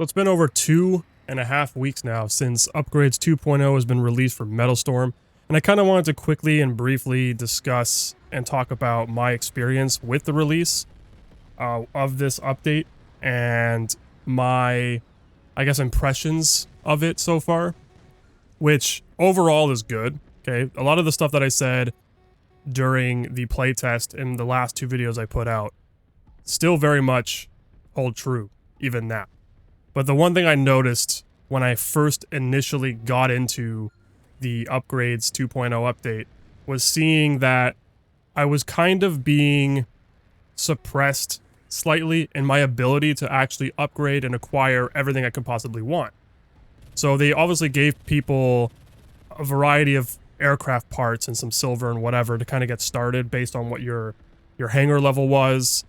it's been over 2.5 weeks now since Upgrades 2.0 has been released for Metalstorm, and I kind of wanted to quickly and briefly discuss and talk about my experience with the release of this update and my, I guess, impressions of it so far, which overall is good. Okay, a lot of the stuff that I said during the playtest in the last 2 videos I put out still very much hold true, even now. But the one thing I noticed when I first initially got into the Upgrades 2.0 update was seeing that I was kind of being suppressed slightly in my ability to actually upgrade and acquire everything I could possibly want. So they obviously gave people a variety of aircraft parts and some silver and whatever to kind of get started based on what your hangar level was.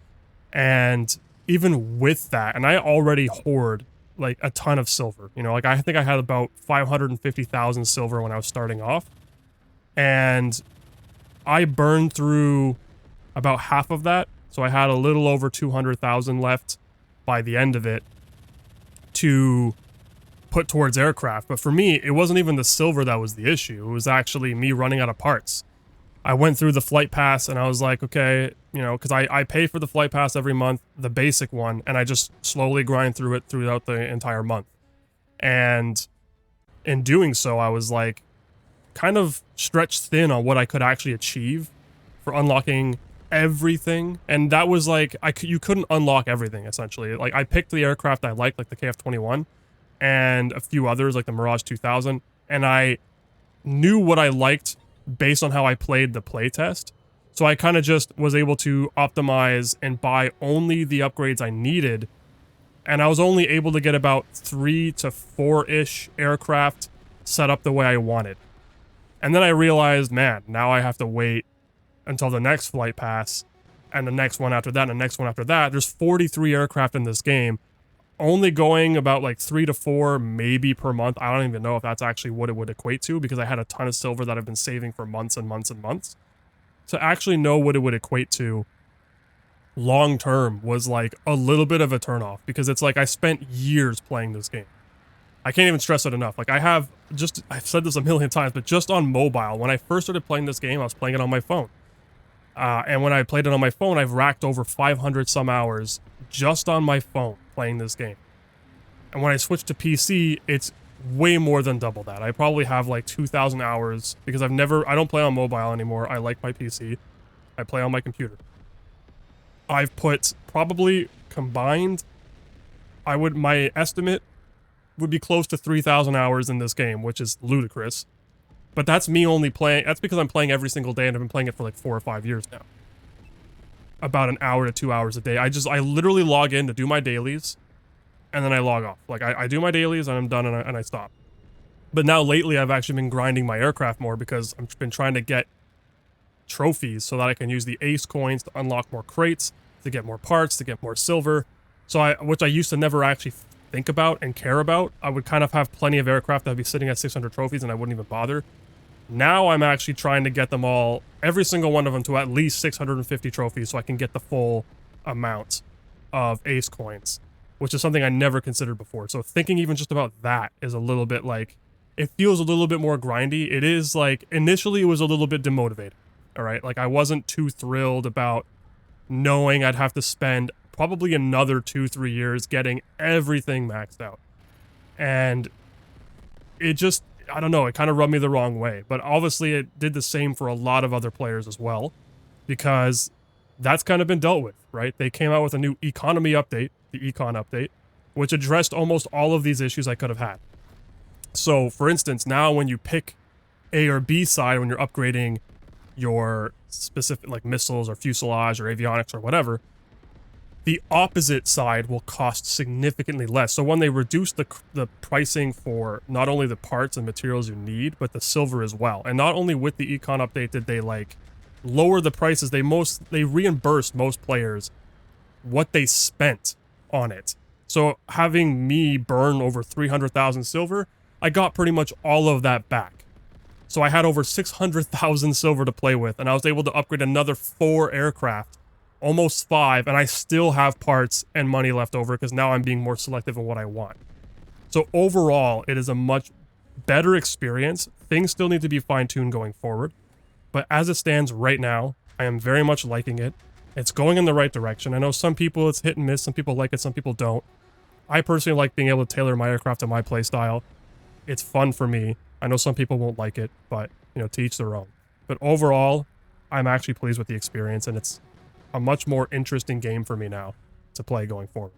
And even with that, and I already hoard like a ton of silver, you know, like I think I had about 550,000 silver when I was starting off, and I burned through about half of that. So I had a little over 200,000 left by the end of it to put towards aircraft. But for me, it wasn't even the silver that was the issue. It was actually me running out of parts. I went through the flight pass and I was like, okay, you know, because I pay for the flight pass every month, the basic one, and I just slowly grind through it throughout the entire month. And in doing so, I was like kind of stretched thin on what I could actually achieve for unlocking everything. And that was like, you couldn't unlock everything, essentially. Like, I picked the aircraft I liked, like the KF-21, and a few others, like the Mirage 2000, and I knew what I liked based on how I played the playtest. So I kind of just was able to optimize and buy only the upgrades I needed, and I was only able to get about 3 to 4-ish aircraft set up the way I wanted. And then I realized, man, now I have to wait until the next flight pass, and the next one after that, and the next one after that. There's 43 aircraft in this game, only going about like 3 to 4 maybe per month. I don't even know if that's actually what it would equate to, because I had a ton of silver that I've been saving for months and months and months. To actually know what it would equate to long term was like a little bit of a turnoff, because it's like I spent years playing this game. I can't even stress it enough. Like, I've said this a million times, but just on mobile, when I first started playing this game, I was playing it on my phone. And when I played it on my phone, I've racked over 500 some hours just on my phone playing this game. And when I switched to PC, it's way more than double that. I probably have like 2,000 hours, because I don't play on mobile anymore. I like my PC. I play on my computer. I've put probably combined, my estimate would be close to 3,000 hours in this game, which is ludicrous. But that's me only playing, that's because I'm playing every single day, and I've been playing it for like 4 or 5 years now. About an hour to 2 hours a day. I literally log in to do my dailies, and then I log off. Like, I do my dailies, and I'm done, and I stop. But now lately, I've actually been grinding my aircraft more, because I've been trying to get trophies so that I can use the ace coins to unlock more crates, to get more parts, to get more silver. So which I used to never actually think about and care about. I would kind of have plenty of aircraft that would be sitting at 600 trophies, and I wouldn't even bother. Now I'm actually trying to get them all, every single one of them, to at least 650 trophies, so I can get the full amount of ace coins, which is something I never considered before. So thinking even just about that is a little bit like, it feels a little bit more grindy. It is like, initially it was a little bit demotivated, all right? Like, I wasn't too thrilled about knowing I'd have to spend probably another 2-3 years getting everything maxed out. And it just, I don't know, it kind of rubbed me the wrong way. But obviously it did the same for a lot of other players as well, because that's kind of been dealt with, right? They came out with a new economy update, the econ update, which addressed almost all of these issues I could have had. So, for instance, now when you pick A or B side, when you're upgrading your specific, like, missiles or fuselage or avionics or whatever, the opposite side will cost significantly less. So when they reduce the pricing for not only the parts and materials you need, but the silver as well. And not only with the econ update did they like lower the prices, they reimbursed most players what they spent on it. So having me burn over 300,000 silver, I got pretty much all of that back. So I had over 600,000 silver to play with, and I was able to upgrade another 4 aircraft almost 5, and I still have parts and money left over because now I'm being more selective in what I want. So overall, it is a much better experience. Things still need to be fine-tuned going forward, but as it stands right now, I am very much liking it. It's going in the right direction. I know some people it's hit and miss, some people like it, some people don't. I personally like being able to tailor my aircraft to my playstyle. It's fun for me. I know some people won't like it, but, you know, to each their own. But overall, I'm actually pleased with the experience, and it's a much more interesting game for me now to play going forward.